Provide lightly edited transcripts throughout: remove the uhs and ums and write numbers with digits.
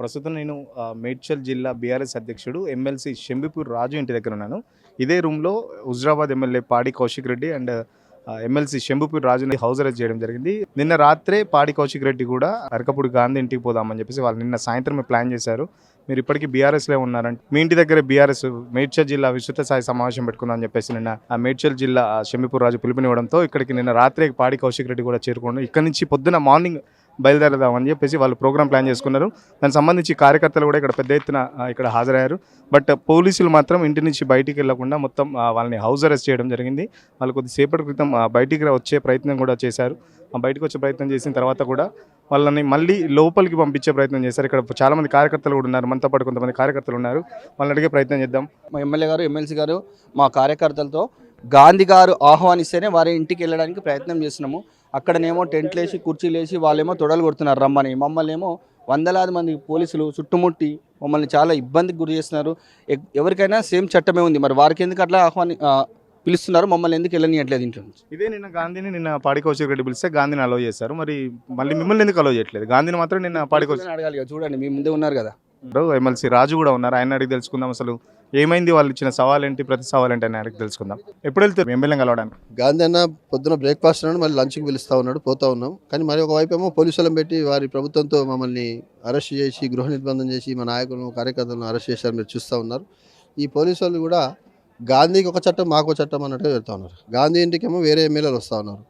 ప్రస్తుతం నేను మేడ్చల్ జిల్లా బీఆర్ఎస్ అధ్యక్షుడు ఎమ్మెల్సీ షంబిపూర్ రాజు ఇంటి దగ్గర ఉన్నాను. ఇదే రూమ్‌లో హుజురాబాద్ ఎమ్మెల్యే పాడి కౌశిక్ రెడ్డి అండ్ ఎమ్మెల్సీ షంబిపూర్ రాజుని హౌస్ అరెస్ట్ చేయడం జరిగింది. నిన్న రాత్రే పాడి కౌశిక్ రెడ్డి కూడా అరకపూడి గాంధీ ఇంటికి పోదామని చెప్పేసి వాళ్ళు నిన్న సాయంత్రమే ప్లాన్ చేశారు. మీరు ఇప్పటికీ బీఆర్ఎస్‌లో ఉన్నారంటే మీ ఇంటి దగ్గర బీఆర్ఎస్ మేడ్చల్ జిల్లా విస్తృత స్థాయి సమావేశం పెట్టుకుందాం అని చెప్పేసి నిన్న మేడ్చల్ జిల్లా షంబిపూర్ రాజు పిలుపునివ్వడంతో ఇక్కడికి నిన్న రాత్రే పాడి కౌశిక్ రెడ్డి కూడా చేరుకున్నారు. ఇక్కడ నుంచి పొద్దున మార్నింగ్ బయలుదేరదామని చెప్పేసి వాళ్ళు ప్రోగ్రామ్ ప్లాన్ చేసుకున్నారు. దానికి సంబంధించి కార్యకర్తలు కూడా ఇక్కడ పెద్ద ఎత్తున ఇక్కడ హాజరయ్యారు. బట్ పోలీసులు మాత్రం ఇంటి నుంచి బయటికి వెళ్లకుండా మొత్తం వాళ్ళని హౌస్ అరెస్ట్ చేయడం జరిగింది. వాళ్ళు కొద్దిసేపటి క్రితం బయటికి వచ్చే ప్రయత్నం కూడా చేశారు. బయటకు వచ్చే ప్రయత్నం చేసిన తర్వాత కూడా వాళ్ళని మళ్ళీ లోపలికి పంపించే ప్రయత్నం చేశారు. ఇక్కడ చాలామంది కార్యకర్తలు కూడా ఉన్నారు. మనతో పాటు కొంతమంది కార్యకర్తలు ఉన్నారు. వాళ్ళని అడిగే ప్రయత్నం చేద్దాం. మా ఎమ్మెల్యే గారు, ఎమ్మెల్సీ గారు మా కార్యకర్తలతో గాంధీ గారు ఆహ్వానిస్తేనే వారి ఇంటికి వెళ్ళడానికి ప్రయత్నం చేస్తున్నాము. అక్కడనేమో టెంట్లు వేసి కుర్చీలు వేసి వాళ్ళేమో తొడలు కొడుతున్నారు రమ్మని. మమ్మల్ని ఏమో వందలాది మంది పోలీసులు చుట్టుముట్టి మమ్మల్ని చాలా ఇబ్బందికి గురి చేస్తున్నారు. ఎవరికైనా సేమ్ చట్టమే ఉంది, మరి వారికి ఎందుకు అట్లా పిలుస్తున్నారు, మమ్మల్ని ఎందుకు వెళ్ళనియట్లేదు ఇంట్లో నుంచి? ఇదే నిన్న పాడి కౌశిక్ రెడ్డి పిలిస్తే గాంధీని అలౌ చేశారు. మరి మళ్ళీ మిమ్మల్ని ఎందుకు అలౌ చేయట్లేదు? గాంధీని మాత్రం నిన్న పాడి కౌశిక్ అడగాలి కదా, చూడండి మీ ముందే ఉన్నారు కదా. ఎమ్మెల్సీ రాజు కూడా ఉన్నారు. ఆయన అడిగి తెలుసుకుందాం అసలు ఏమైంది, వాళ్ళు ఇచ్చిన సవాల్ ఏంటి, ప్రతి సవాల్ ఏంటి అని అడిగి తెలుసుకుందాం. ఎప్పుడు వెళ్తారు ఎమ్మెల్యే కలవడానికి? గాంధీ అన్న పొద్దున బ్రేక్ఫాస్ట్ అన్నాడు, మళ్ళీ లంచ్కి పిలుస్తూ ఉన్నాడు, పోతూ ఉన్నాం. కానీ మరి ఒకవైపు ఏమో పోలీసులను పెట్టి వారి ప్రభుత్వంతో మమ్మల్ని అరెస్ట్ చేసి గృహ నిర్బంధం చేసి మా నాయకులను కార్యకర్తలను అరెస్ట్ చేశారు. మీరు చూస్తూ ఉన్నారు. ఈ పోలీసు వాళ్ళు కూడా గాంధీకి ఒక చట్టం మాకు ఒక చట్టం అన్నట్టుగా పెడతా ఉన్నారు. గాంధీ ఇంటికేమో వేరే ఎమ్మెల్యేలు వస్తూ ఉన్నారు.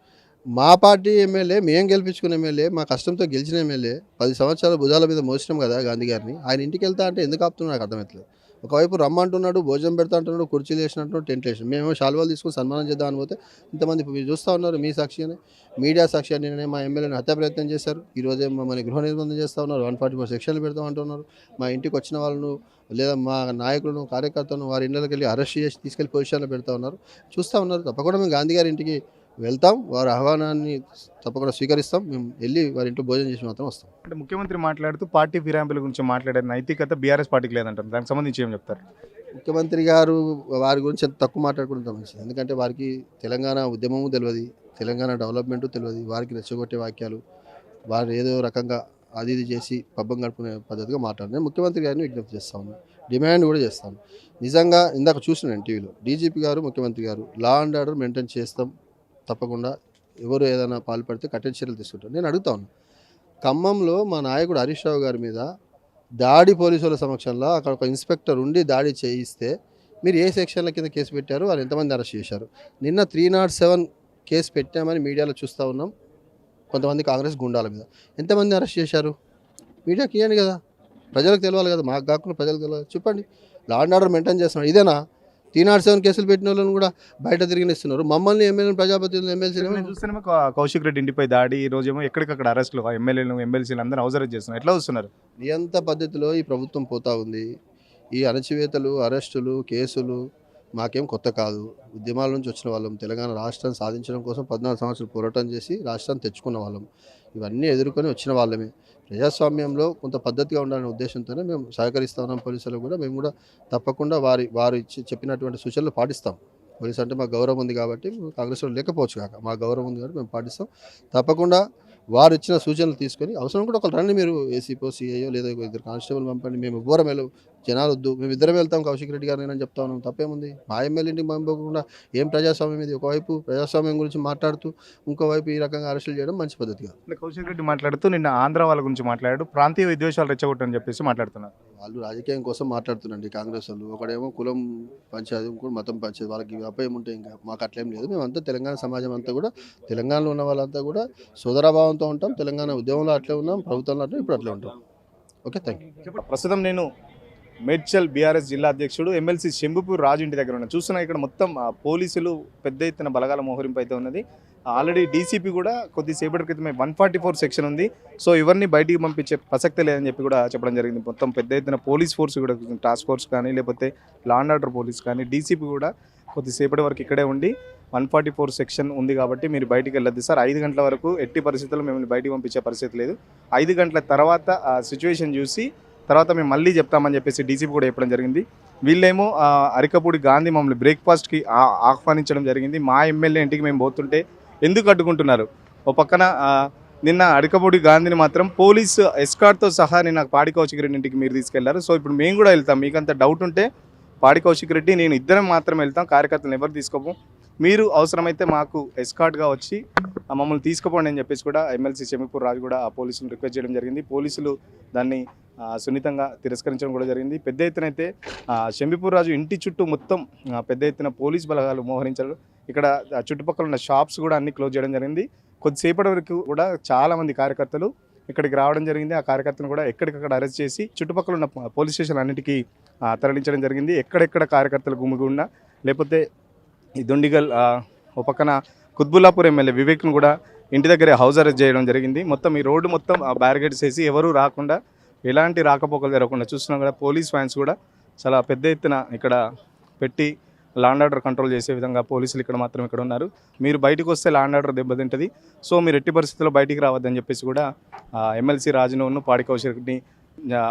మా పార్టీ ఎమ్మెల్యే, మేము గెలిపించుకున్న ఎమ్మెల్యే, మా కష్టంతో గెలిచిన ఎమ్మెల్యే, 10 సంవత్సరాల భుజాల మీద మోసినాం కదా గాంధీ గారిని. ఆయన ఇంటికి వెళ్తా అంటే ఎందుకు ఆపుతున్నాడు నాకు అర్థమవుతలేదు. ఒకవైపు రమ్మంటున్నాడు, భోజనం పెడతా అంటున్నాడు, కుర్చీలు వేసినట్టు, టెంట్లు వేసినాడు. మేము శాల్వాలు తీసుకుని సన్మానం చేద్దాం అని పోతే ఇంతమంది మీరు చూస్తూ ఉన్నారు. మీ సాక్షిగానే, మీడియా సాక్షిగానే నిన్ననే మా ఎమ్మెల్యేని హత్య ప్రయత్నం చేశారు. ఈరోజే మమ్మల్ని గృహ నిర్బంధం చేస్తూ ఉన్నారు. 144 సెక్షన్లు పెడతాం అంటున్నారు. మా ఇంటికి వచ్చిన వాళ్ళను లేదా మా నాయకులను కార్యకర్తలను వారి ఇళ్ళకి వెళ్ళి అరెస్ట్ చేసి తీసుకెళ్లి పొజిషన్లో పెడతా ఉన్నారు. చూస్తూ ఉన్నారు. తప్పకుండా మేము గాంధీ గారి ఇంటికి వెళ్తాం, వారి ఆహ్వానాన్ని తప్పకుండా స్వీకరిస్తాం. మేము వెళ్ళి వారి ఇంట్లో భోజనం చేసి మాత్రం వస్తాం. అంటే ముఖ్యమంత్రి మాట్లాడుతూ పార్టీ ఫిరాయింపుల గురించి మాట్లాడే నైతికత బీఆర్ఎస్ పార్టీకి లేదంటారు. దానికి సంబంధించి ఏం చెప్తారు? ముఖ్యమంత్రి గారు వారి గురించి ఎంత తక్కువ మాట్లాడుకుంటే మంచిది. ఎందుకంటే వారికి తెలంగాణ ఉద్యమము తెలియదు, తెలంగాణ డెవలప్మెంటు తెలియదు. వారికి రెచ్చగొట్టే వాక్యాలు, వారు ఏదో రకంగా అది ఇది చేసి పబ్బం గడుపుకునే పద్ధతిగా మాట్లాడిన ముఖ్యమంత్రి గారిని విజ్ఞప్తి చేస్తా ఉన్నాను, డిమాండ్ కూడా చేస్తాను. నిజంగా ఇందాక చూసినాను టీవీలో, డీజీపీ గారు, ముఖ్యమంత్రి గారు లా అండ్ ఆర్డర్ మెయింటైన్ చేస్తాం, తప్పకుండా ఎవరు ఏదైనా పాల్పడితే కఠిన చర్యలు తీసుకుంటారు. నేను అడుగుతా ఉన్నా, ఖమ్మంలో మా నాయకుడు హరీష్ రావు గారి మీద దాడి పోలీసుల సమక్షంలో అక్కడ ఒక ఇన్స్పెక్టర్ ఉండి దాడి చేయిస్తే మీరు ఏ సెక్షన్ల కింద కేసు పెట్టారు, వాళ్ళు ఎంతమంది అరెస్ట్ చేశారు? నిన్న 307 కేసు పెట్టామని మీడియాలో చూస్తూ ఉన్నాం. కొంతమంది కాంగ్రెస్ గుండాల మీద ఎంతమంది అరెస్ట్ చేశారు? మీడియాకి ఇవ్వండి కదా, ప్రజలకు తెలియాలి కదా, మాకు కాకుండా ప్రజలకు తెలియాలి. చెప్పండి. లా అండ్ ఆర్డర్ మెయింటైన్ చేస్తున్నాడు. ఇదేనా 307 కేసులు పెట్టిన వాళ్ళని కూడా బయట తిరిగినిస్తున్నారు? మమ్మల్ని ఎమ్మెల్యే ప్రజాపతిని ఎమ్మెల్సీ చూస్తేనేమో కౌశిక్ రెడ్డి ఇంటిపై దాడి, ఈ రోజేమో ఎక్కడికక్కడ అరెస్టులు, ఎమ్మెల్యేలు ఎమ్మెల్సీలు అందరూ హౌస్ అరెస్ట్ చేస్తున్నారు. ఎట్లా వస్తున్నారు? నియంత పద్ధతిలో ఈ ప్రభుత్వం పోతా ఉంది. ఈ అణచివేతలు, అరెస్టులు, కేసులు మాకేం కొత్త కాదు. ఉద్యమాల నుంచి వచ్చిన వాళ్ళం. తెలంగాణ రాష్ట్రం సాధించడం కోసం 14 సంవత్సరాలు పోరాటం చేసి రాష్ట్రాన్ని తెచ్చుకున్న వాళ్ళం. ఇవన్నీ ఎదుర్కొని వచ్చిన వాళ్ళమే. ప్రజాస్వామ్యంలో కొంత పద్ధతిగా ఉండాలనే ఉద్దేశంతోనే మేము సహకరిస్తా ఉన్నాం. పోలీసులకు కూడా మేము కూడా తప్పకుండా వారు చెప్పినటువంటి సూచనలు పాటిస్తాం. పోలీసు అంటే మాకు గౌరవం ఉంది కాబట్టి, కాంగ్రెస్లో లేకపోవచ్చు కాక మా గౌరవం ఉంది కాబట్టి మేము పాటిస్తాం. తప్పకుండా వారు ఇచ్చిన సూచనలు తీసుకొని, అవసరం కూడా ఒకరు రండి, మీరు ఏసీపో సిఐయో లేదా 2 కానిస్టేబుల్ పంపండి, మేము ఘోరం వెళ్ళు, జనాలు వద్దు, మేము ఇద్దరం వెళ్తాం కౌశిక్ రెడ్డి గారు నేను చెప్తా ఉన్నాం. తప్పేముంది? మా ఎమ్మెల్యే ఇంటికి పంపకుండా ఏం ప్రజాస్వామ్యం ఇది? ఒకవైపు ప్రజాస్వామ్యం గురించి మాట్లాడుతూ ఇంకోవైపు ఈ రకంగా అరెస్టులు చేయడం మంచి పద్ధతిగా. కౌశిక్ రెడ్డి మాట్లాడుతూ నిన్న ఆంధ్ర వాళ్ళ గురించి మాట్లాడాడు, ప్రాంతీయ విద్వేషాలు రెచ్చగొట్టని చెప్పేసి మాట్లాడుతున్నారు. వాళ్ళు రాజకీయం కోసం మాట్లాడుతున్నాండి కాంగ్రెస్ వాళ్ళు. ఒకడేమో కులం పంచాయతీ, ఇంకోటి మతం పంచాయతీ. వాళ్ళకి అపాయం ఉంటే ఇంకా మాకు అట్లేం లేదు. మేమంతా తెలంగాణ సమాజం అంతా కూడా, తెలంగాణలో ఉన్న వాళ్ళంతా కూడా సోదరాభావంతో ఉంటాం. తెలంగాణ ఉద్యమంలో అట్లే ఉన్నాం, ప్రభుత్వంలో అట్లే, ఇప్పుడు అట్లే ఉంటాం. Okay, thank you. ప్రస్తుతం నేను మేడ్చల్ బీఆర్ఎస్ జిల్లా అధ్యక్షుడు ఎమ్మెల్సీ షంబిపూర్ రాజు ఇంటి దగ్గర ఉన్నాను. చూస్తున్నా ఇక్కడ మొత్తం పోలీసులు పెద్ద ఎత్తున బలగాల మోహరింపు అయితే ఉన్నది. ఆల్రెడీ డీసీపీ కూడా కొద్దిసేపటి క్రితమే 144 సెక్షన్ ఉంది, సో ఎవరిని బయటికి పంపించే ప్రసక్తే లేదని చెప్పి కూడా చెప్పడం జరిగింది. మొత్తం పెద్ద ఎత్తున పోలీస్ ఫోర్స్ కూడా, టాస్క్ ఫోర్స్ కానీ లేకపోతే లా అండ్ ఆర్డర్ పోలీస్ కానీ, డీసీపీ కూడా కొద్దిసేపటి వరకు ఇక్కడే ఉండి 144 సెక్షన్ ఉంది కాబట్టి మీరు బయటికి వెళ్ళొద్దు సార్, 5 గంటల వరకు ఎట్టి పరిస్థితుల్లో మిమ్మల్ని బయటికి పంపించే పరిస్థితి లేదు, 5 గంటల తర్వాత సిచ్యువేషన్ చూసి తర్వాత మేము మళ్ళీ చెప్తామని చెప్పేసి డీసీపీ కూడా చెప్పడం జరిగింది. వీళ్ళేమో అరకపూడి గాంధీ మమ్మల్ని బ్రేక్ఫాస్ట్కి ఆహ్వానించడం జరిగింది. మా ఎమ్మెల్యే ఇంటికి మేము పోతుంటే ఎందుకు అడ్డుకుంటున్నారు? ఓ పక్కన నిన్న అరకపూడి గాంధీని మాత్రం పోలీసు ఎస్కార్ట్తో సహా నిన్న పాడి కౌశిక్ రెడ్డి ఇంటికి మీరు తీసుకెళ్లారు. సో ఇప్పుడు మేము కూడా వెళ్తాం. మీకు అంత డౌట్ ఉంటే పాడి కౌశిక్ రెడ్డి నేను ఇద్దరం మాత్రం వెళ్తాం, కార్యకర్తలు ఎవరు తీసుకోము. మీరు అవసరమైతే మాకు ఎస్కార్ట్గా వచ్చి మమ్మల్ని తీసుకుపోండి అని చెప్పేసి కూడా ఎమ్మెల్సీ షెంబీపూర్ రాజు కూడా ఆ పోలీసులు రిక్వెస్ట్ చేయడం జరిగింది. పోలీసులు దాన్ని సున్నితంగా తిరస్కరించడం కూడా జరిగింది. పెద్ద ఎత్తున అయితే షెంబీపూర్ రాజు ఇంటి చుట్టూ మొత్తం పెద్ద ఎత్తున పోలీస్ బలగాలు మోహరించారు. ఇక్కడ చుట్టుపక్కల ఉన్న షాప్స్ కూడా అన్ని క్లోజ్ చేయడం జరిగింది. కొద్దిసేపటి వరకు కూడా చాలామంది కార్యకర్తలు ఇక్కడికి రావడం జరిగింది. ఆ కార్యకర్తలను కూడా ఎక్కడికక్కడ అరెస్ట్ చేసి చుట్టుపక్కల ఉన్న పోలీస్ స్టేషన్ అన్నిటికీ తరలించడం జరిగింది. ఎక్కడెక్కడ కార్యకర్తలు గుమిగూడినా లేకపోతే ఈ దొండిగల్ ఒక పక్కన కుత్బుల్లాపూర్ ఎమ్మెల్యే వివేక్ను కూడా ఇంటి దగ్గరే హౌస్ అరెస్ట్ చేయడం జరిగింది. మొత్తం ఈ రోడ్డు మొత్తం బ్యారికేడ్స్ వేసి ఎవరూ రాకుండా, ఎలాంటి రాకపోకలు జరగకుండా చూస్తున్నాం కూడా. పోలీస్ వ్యాన్స్ కూడా చాలా పెద్ద ఎత్తున ఇక్కడ పెట్టి లా అండ్ ఆర్డర్ కంట్రోల్ చేసే విధంగా పోలీసులు ఇక్కడ ఉన్నారు. మీరు బయటకు వస్తే లా అండ్ ఆర్డర్ దెబ్బతింటుంది. సో మీరు ఎట్టి పరిస్థితుల్లో బయటికి రావద్దని చెప్పేసి కూడా ఎమ్మెల్సీ రాజును పాడి కౌశిక్ని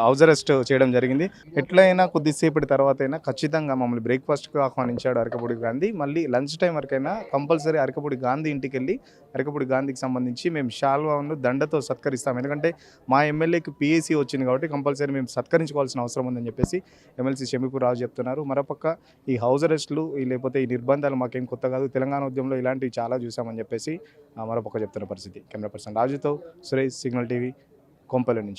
హౌస్ అరెస్ట్ చేయడం జరిగింది. ఎట్లయినా కొద్దిసేపటి తర్వాత అయినా ఖచ్చితంగా మమ్మల్ని బ్రేక్ఫాస్ట్కి ఆహ్వానించాడు అరకపూడి గాంధీ. మళ్ళీ లంచ్ టైం వరకైనా కంపల్సరీ అరకపూడి గాంధీ ఇంటికి వెళ్ళి అరకపూడి గాంధీకి సంబంధించి మేము శాల్వాను దండతో సత్కరిస్తాం. ఎందుకంటే మా ఎమ్మెల్యేకి పిఏసీ వచ్చింది కాబట్టి కంపల్సరీ మేము సత్కరించుకోవాల్సిన అవసరం ఉందని చెప్పేసి ఎమ్మెల్సీ షెంబీపూర్ రాజు చెప్తున్నారు. మరోపక్క ఈ హౌస్ అరెస్టులు లేకపోతే ఈ నిర్బంధాలు మాకేం కొత్త కాదు, తెలంగాణ ఉద్యమంలో ఇలాంటివి చాలా చూసామని చెప్పేసి మరోపక్క చెప్తున్న పరిస్థితి. కెమెరా పర్సన్ రాజుతో సురేష్, సిగ్నల్ టీవీ, కొంపల్లి నుంచి.